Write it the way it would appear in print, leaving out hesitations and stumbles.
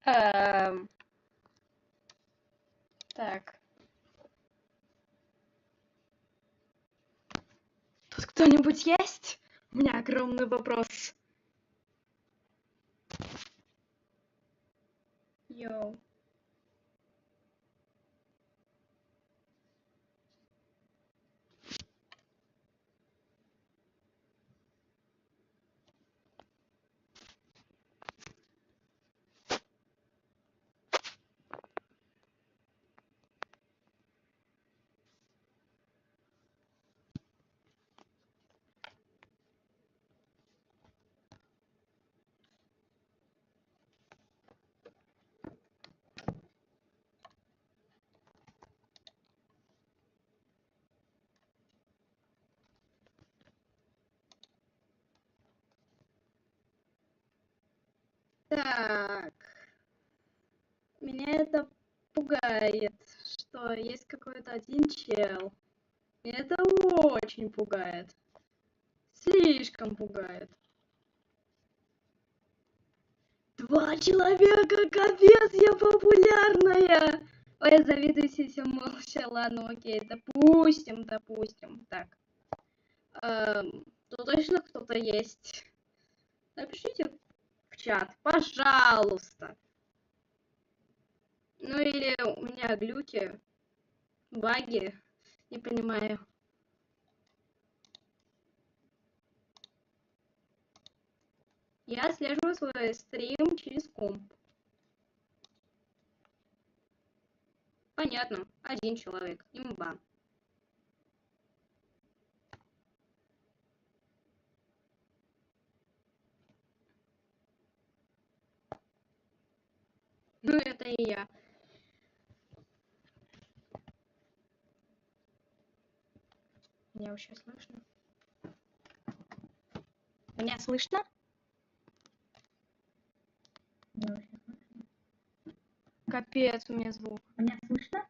Эм, Так. Тут кто-нибудь есть? У меня огромный вопрос. Йоу. Так. Меня это пугает, что есть какой-то один чел. Меня это очень пугает. Слишком пугает. 2 человека, капец, я популярная! Ой, я завидую себе молча. Ладно, окей, допустим. Так. Тут точно кто-то есть? Напишите в чат, пожалуйста. Ну или у меня глюки, баги, не понимаю. Я слежу свой стрим через комп. Понятно, один человек, имба. Ну это и я. Меня вообще слышно? Меня слышно? Меня вообще слышно? Капец, у меня звук. Меня слышно?